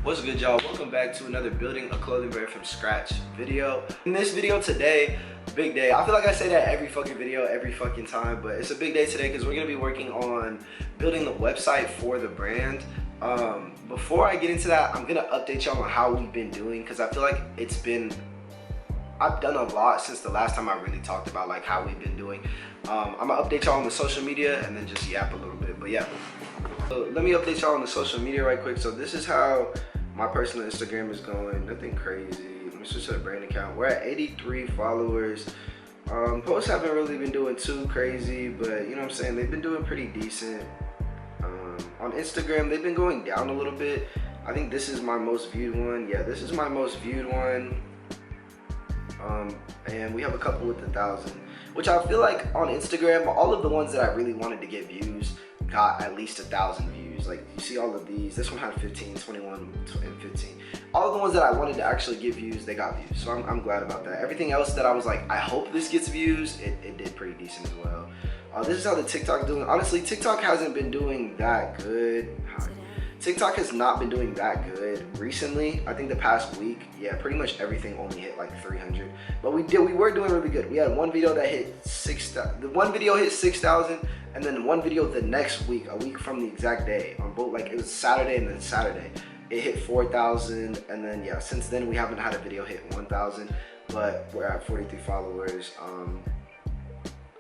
What's good, y'all? Welcome back to another building a clothing brand from scratch video. In this video today, big day. I feel like I say that every fucking video, every fucking time, but it's a big day today because we're gonna be working on building the website for the brand. Before I get into that, I'm gonna update y'all on how we've been doing because I feel like I've done a lot since the last time I really talked about like how we've been doing. I'm gonna update y'all on the social media and then just yap a little bit, but yeah. So let me update y'all on the social media right quick. So this is how my personal Instagram is going, nothing crazy. Let me switch to the brand account. We're at 83 followers. Posts haven't really been doing too crazy, but you know what I'm saying, they've been doing pretty decent. On Instagram, they've been going down a little bit. I think this is my most viewed one. Yeah, this is my most viewed one. And we have a couple with 1,000, which I feel like on Instagram, all of the ones that I really wanted to get views got at least 1,000 views. Like you see all of these, this one had 15, 21, and 15. All of the ones that I wanted to actually get views, they got views. So I'm glad about that. Everything else that I was like, I hope this gets views, it did pretty decent as well. This is how the TikTok doing. Honestly, TikTok hasn't been doing that good. TikTok has not been doing that good recently. I think the past week, yeah, pretty much everything only hit like 300. But we were doing really good. We had one video that hit 6,000. The one video hit 6,000, and then one video the next week, a week from the exact day, on both, like it was Saturday and then Saturday, it hit 4,000, and then yeah, since then we haven't had a video hit 1,000, but we're at 43 followers.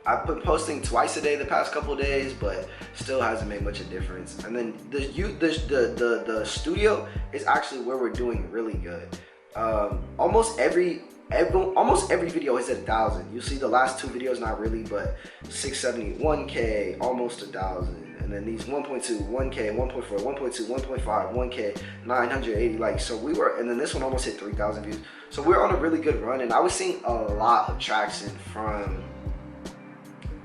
I've been posting twice a day the past couple of days, but still hasn't made much of a difference. And then the studio is actually where we're doing really good. Almost every video is at 1,000. You see the last two videos, not really, but 671K, almost 1,000. And then these 1.2, 1K, 1.4, 1.2, 1.5, 1K, 980 likes. So we were, and then this one almost hit 3,000 views. So we're on a really good run, and I was seeing a lot of traction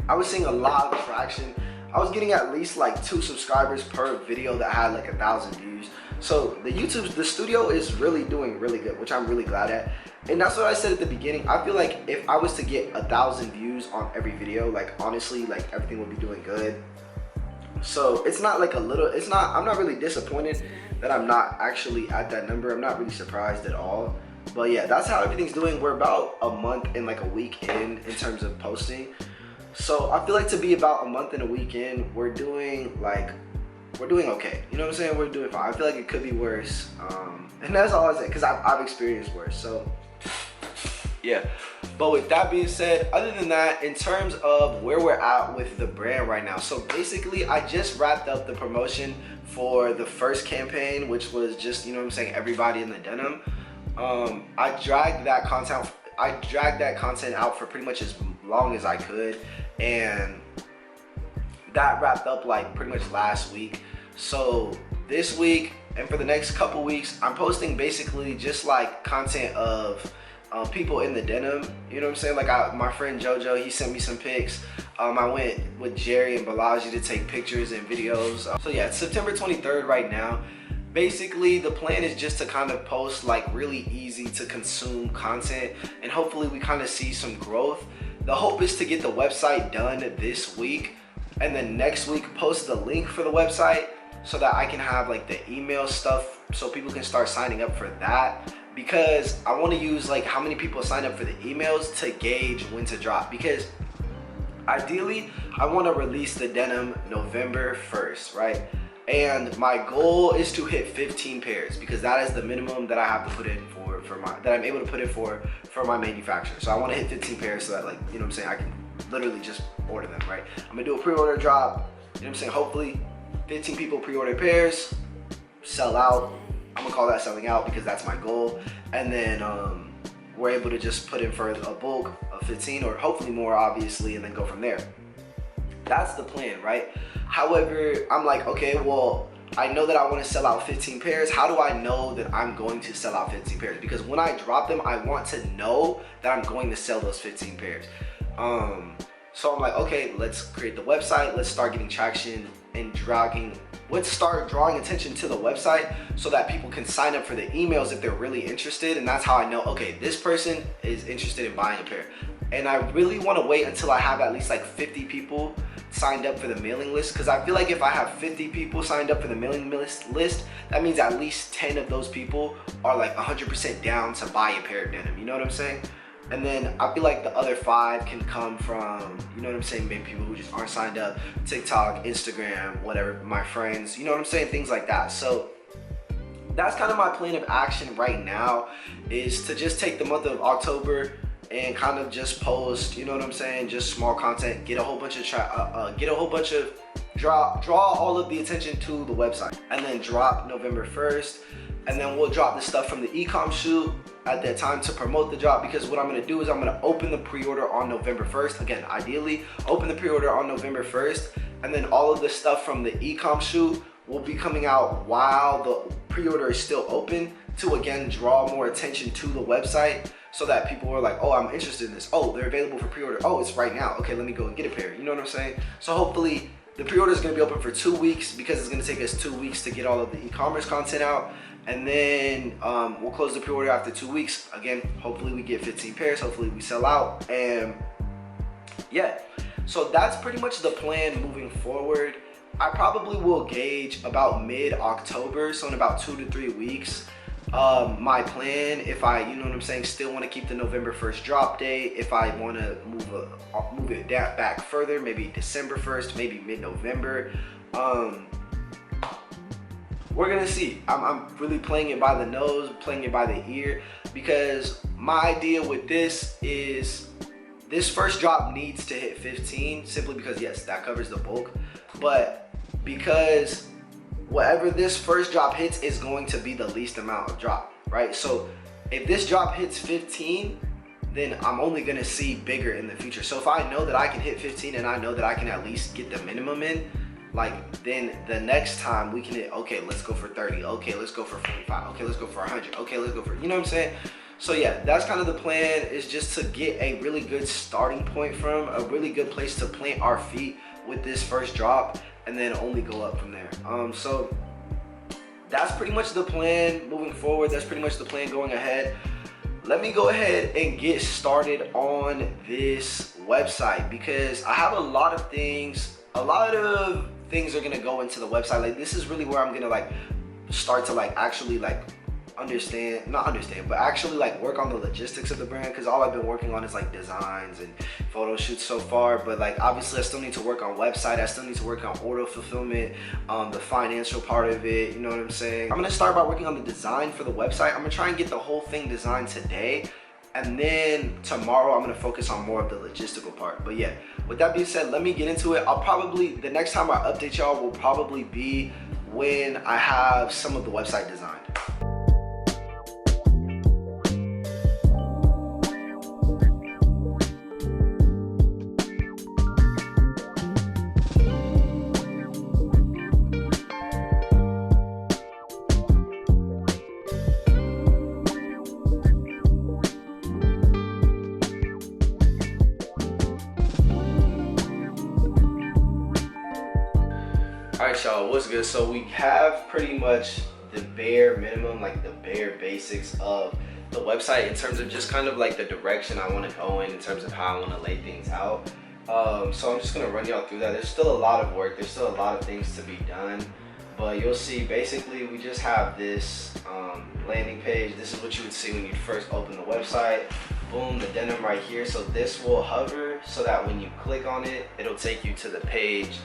I was getting at least like 2 subscribers per video that had like 1,000 views. So the studio is really doing really good, which I'm really glad at. And that's what I said at the beginning. I feel like if I was to get 1,000 views on every video, like honestly, like everything would be doing good. So it's not like I'm not really disappointed that I'm not actually at that number. I'm not really surprised at all. But yeah, that's how everything's doing. We're about a month and like a week in terms of posting. So I feel like to be about a month and a week in, we're doing okay. You know what I'm saying? We're doing fine. I feel like it could be worse. And that's all I say, because I've experienced worse. So yeah. But with that being said, other than that, in terms of where we're at with the brand right now, so basically I just wrapped up the promotion for the first campaign, which was just, you know what I'm saying, everybody in the denim. I dragged that content out for pretty much as long as I could, and that wrapped up like pretty much last week. So this week and for the next couple weeks, I'm posting basically just like content of people in the denim. You know what I'm saying? Like my friend Jojo, he sent me some pics. I went with Jerry and Balaji to take pictures and videos. So yeah, it's September 23rd right now. Basically, the plan is just to kind of post like really easy to consume content, and hopefully we kind of see some growth. The hope is to get the website done this week, and then next week post the link for the website so that I can have like the email stuff so people can start signing up for that, because I want to use like how many people sign up for the emails to gauge when to drop, because ideally I want to release the denim November 1st, right? And my goal is to hit 15 pairs, because that is the minimum that I have to put in that I'm able to put in for my manufacturer. So I want to hit 15 pairs so that, like, you know what I'm saying, I can literally just order them, right? I'm gonna do a pre-order drop, you know what I'm saying, hopefully 15 people pre-order pairs, sell out. I'm gonna call that selling out because that's my goal. And then we're able to just put in for a bulk of 15, or hopefully more, obviously, and then go from there. That's the plan, right? However, I'm like, okay, well, I know that I want to sell out 15 pairs. How do I know that I'm going to sell out 15 pairs? Because when I drop them, I want to know that I'm going to sell those 15 pairs. So I'm like, okay, let's create the website. Let's start getting traction and let's start drawing attention to the website so that people can sign up for the emails if they're really interested. And that's how I know, okay, this person is interested in buying a pair. And I really want to wait until I have at least like 50 people signed up for the mailing list, because I feel like if I have 50 people signed up for the mailing list, that means at least 10 of those people are like 100% down to buy a pair of denim, you know what I'm saying? And then I feel like the other 5 can come from, you know what I'm saying, maybe people who just aren't signed up, TikTok, Instagram, whatever, my friends, you know what I'm saying, things like that. So that's kind of my plan of action right now, is to just take the month of October and kind of just post, you know what I'm saying, just small content, get a whole bunch of draw all of the attention to the website, and then drop November 1st, and then we'll drop the stuff from the e-com shoot at that time to promote the drop, because what I'm going to do is I'm going to open the pre-order on November 1st. Again, ideally open the pre-order on November 1st, and then all of the stuff from the e-com shoot will be coming out while the pre-order is still open, to again draw more attention to the website, so that people are like, oh, I'm interested in this. Oh, they're available for pre-order. Oh, it's right now. Okay, let me go and get a pair. You know what I'm saying? So hopefully the pre-order is going to be open for 2 weeks, because it's going to take us 2 weeks to get all of the e-commerce content out. And then we'll close the pre-order after 2 weeks. Again, hopefully we get 15 pairs. Hopefully we sell out. And yeah, so that's pretty much the plan moving forward. I probably will gauge about mid-October, so in about 2 to 3 weeks. My plan, if I, you know what I'm saying, still want to keep the November 1st drop date, if I want to move it back further, maybe December 1st, maybe mid-November, we're gonna see. I'm really playing it by the nose, playing it by the ear, because my idea with this is this first drop needs to hit 15, simply because yes, that covers the bulk, but because whatever this first drop hits is going to be the least amount of drop, right? So if this drop hits 15, then I'm only gonna see bigger in the future. So if I know that I can hit 15 and I know that I can at least get the minimum in, like, then the next time we can hit, okay, let's go for 30, okay, let's go for 45, okay, let's go for 100, okay, let's go for, you know what I'm saying? So yeah, that's kind of the plan, is just to get a really good starting point from, a really good place to plant our feet with this first drop, and then only go up from there. So that's pretty much the plan moving forward. That's pretty much the plan going ahead. Let me go ahead and get started on this website, because I have a lot of things are gonna go into the website. Like, this is really where I'm gonna like start to like actually like actually like work on the logistics of the brand, because all I've been working on is like designs and photo shoots so far. But like, obviously I still need to work on website, I still need to work on order fulfillment, the financial part of it, you know what I'm saying? I'm gonna start by working on the design for the website. I'm gonna try and get the whole thing designed today, and then tomorrow I'm gonna focus on more of the logistical part. But yeah, with that being said, let me get into it. The next time I update y'all will probably be when I have some of the website designed. Alright y'all, what's good? So we have pretty much the bare minimum, like the bare basics of the website in terms of just kind of like the direction I want to go in terms of how I want to lay things out. So I'm just going to run y'all through that. There's still a lot of work, there's still a lot of things to be done, but you'll see basically we just have this landing page. This is what you would see when you first open the website. Boom, the denim right here. So this will hover so that when you click on it, it'll take you to the page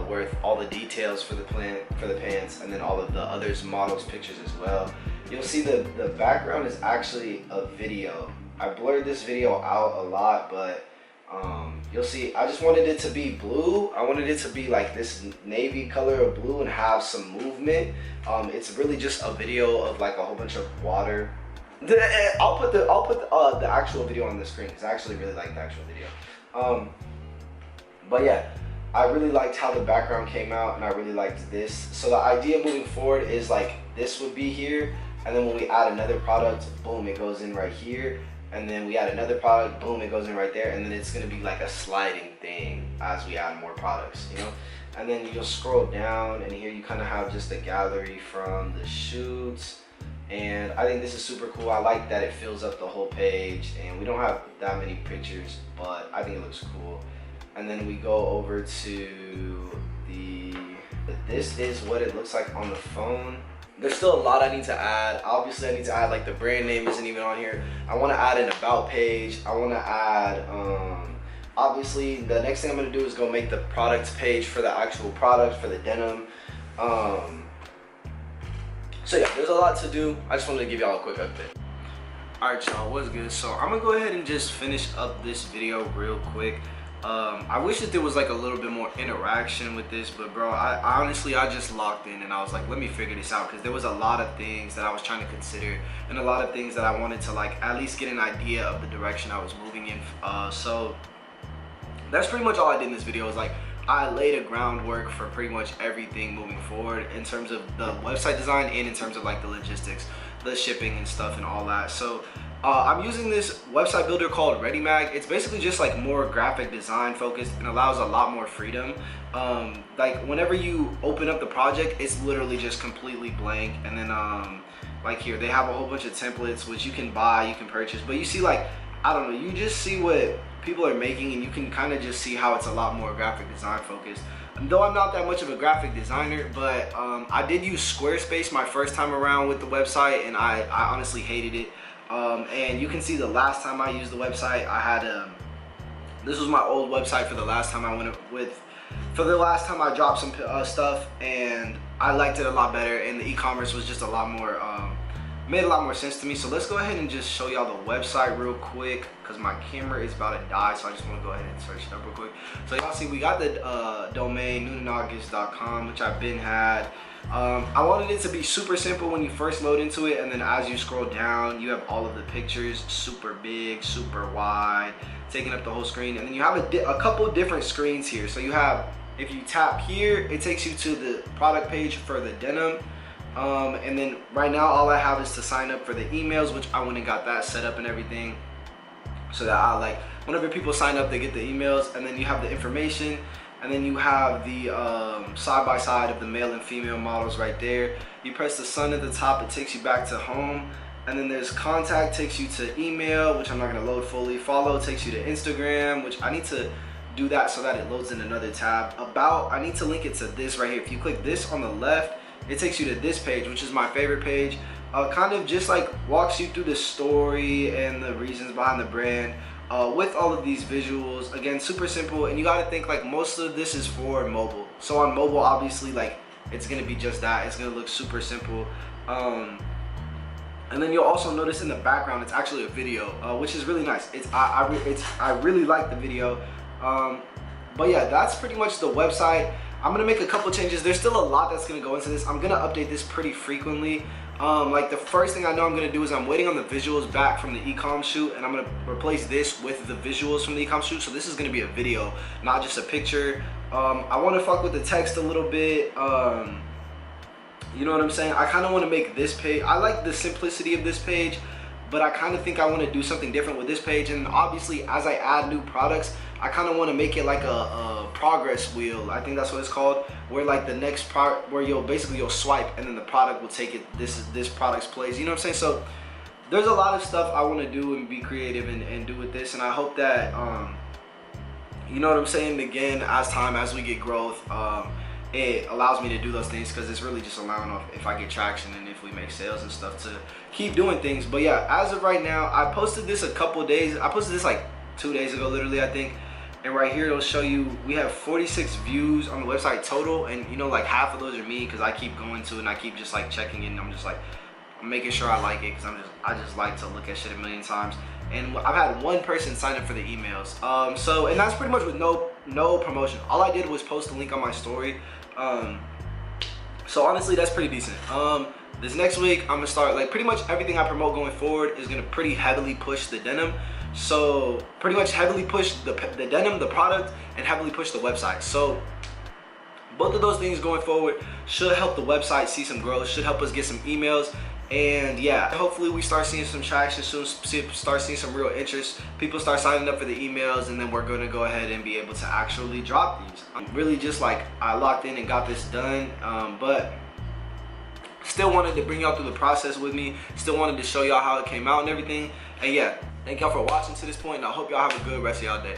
with all the details for the pants, and then all of the others models pictures as well. You'll see the background is actually a video. I blurred this video out a lot, but you'll see I just wanted it to be blue. I wanted it to be like this navy color of blue and have some movement. It's really just a video of like a whole bunch of water. I'll put the actual video on the screen, because I actually really like the actual video. But yeah, I really liked how the background came out, and I really liked this. So the idea moving forward is like this would be here, and then when we add another product, boom, it goes in right here, and then we add another product, boom, it goes in right there, and then it's gonna be like a sliding thing as we add more products, you know? And then you'll scroll down, and here you kind of have just a gallery from the shoots, and I think this is super cool. I like that it fills up the whole page, and we don't have that many pictures, but I think it looks cool. and then we go over to this is what it looks like on the phone. There's still a lot I need to add. Obviously, I need to add, like, the brand name isn't even on here. I want to add an about page. I want to add, obviously, the next thing I'm going to do is go make the products page for the actual product, for the denim. So yeah, there's a lot to do. I just wanted to give y'all a quick update. Alright y'all, what's good? So I'm gonna go ahead and just finish up this video real quick. I wish that there was like a little bit more interaction with this, but bro, I honestly just locked in and I was like, let me figure this out, because there was a lot of things that I was trying to consider and a lot of things that I wanted to, like, at least get an idea of the direction I was moving in. So that's pretty much all I did in this video. Is like, I laid a groundwork for pretty much everything moving forward in terms of the website design and in terms of like the logistics, the shipping and stuff and all that. So I'm using this website builder called ReadyMag. It's basically just like more graphic design focused and allows a lot more freedom. Like whenever you open up the project, it's literally just completely blank. And then like here, they have a whole bunch of templates which you can buy, you can purchase, but you see, like, I don't know, you just see what people are making and you can kind of just see how it's a lot more graphic design focused. Though I'm not that much of a graphic designer, but I did use Squarespace my first time around with the website, and I honestly hated it. And you can see the last time I used the website, I had this was my old website for the last time I went with, for the last time I dropped some stuff, and I liked it a lot better, and the e-commerce was just a lot more made a lot more sense to me. So let's go ahead and just show y'all the website real quick, because my camera is about to die, so I just want to go ahead and search it up real quick. So y'all see we got the domain noonaugust.com, which I've been had. I wanted it to be super simple when you first load into it, and then as you scroll down, you have all of the pictures super big, super wide, taking up the whole screen. And then you have a couple different screens here. So you have, if you tap here, it takes you to the product page for the denim. And then right now all I have is to sign up for the emails, which I went and got that set up and everything, so that I, like, whenever people sign up, they get the emails. And then you have the information, and then you have the side by side of the male and female models right there. You press the sun at the top, it takes you back to home, and then there's contact, takes you to email, which I'm not going to load fully. Follow takes you to Instagram, which I need to do that so that it loads in another tab. About, I need to link it to this right here. If you click this on the left, it takes you to this page, which is my favorite page. Kind of just like walks you through the story and the reasons behind the brand, with all of these visuals. Again, super simple, and you got to think, like, most of this is for mobile. So on mobile, obviously, like, it's gonna be just that. It's gonna look super simple. And then you'll also notice in the background, it's actually a video, which is really nice. I really like the video. But yeah, that's pretty much the website. I'm gonna make a couple changes. There's still a lot that's gonna go into this. I'm gonna update this pretty frequently. Like, the first thing I know I'm gonna do is I'm waiting on the visuals back from the e-com shoot, and I'm gonna replace this with the visuals from the e-com shoot. So this is gonna be a video, not just a picture. I want to fuck with the text a little bit. You know what I'm saying? I kind of want to make this page, I like the simplicity of this page, but I kind of think I want to do something different with this page. And obviously, as I add new products, I kind of want to make it like a progress wheel. I think that's what it's called, where, like, the next part, where you'll swipe and then the product will take it, this product's place. You know what I'm saying? So there's a lot of stuff I want to do and be creative and do with this, and I hope that you know what I'm saying, again, as we get growth, it allows me to do those things, because it's really just allowing, if I get traction and if we make sales and stuff, to keep doing things. But yeah, as of right now, I posted this a couple days. I posted this like 2 days ago, literally, I think. And right here, it'll show you we have 46 views on the website total, and you know, like, half of those are me, because I keep going to it and I keep just like checking in. I'm just like, I'm making sure I like it, because I just like to look at shit a million times. And I've had one person sign up for the emails. So, and that's pretty much with no promotion. All I did was post a link on my story. So honestly, that's pretty decent. This next week, I'm gonna start, like, pretty much everything I promote going forward is gonna pretty heavily push the denim. So pretty much heavily push the denim, the product, and heavily push the website. So both of those things going forward should help the website see some growth, should help us get some emails. And yeah, hopefully we start seeing some traction soon, start seeing some real interest. People start signing up for the emails, and then we're gonna go ahead and be able to actually drop these. I'm really just like, I locked in and got this done, but still wanted to bring y'all through the process with me. Still wanted to show y'all how it came out and everything. And yeah, thank y'all for watching to this point, and I hope y'all have a good rest of y'all day.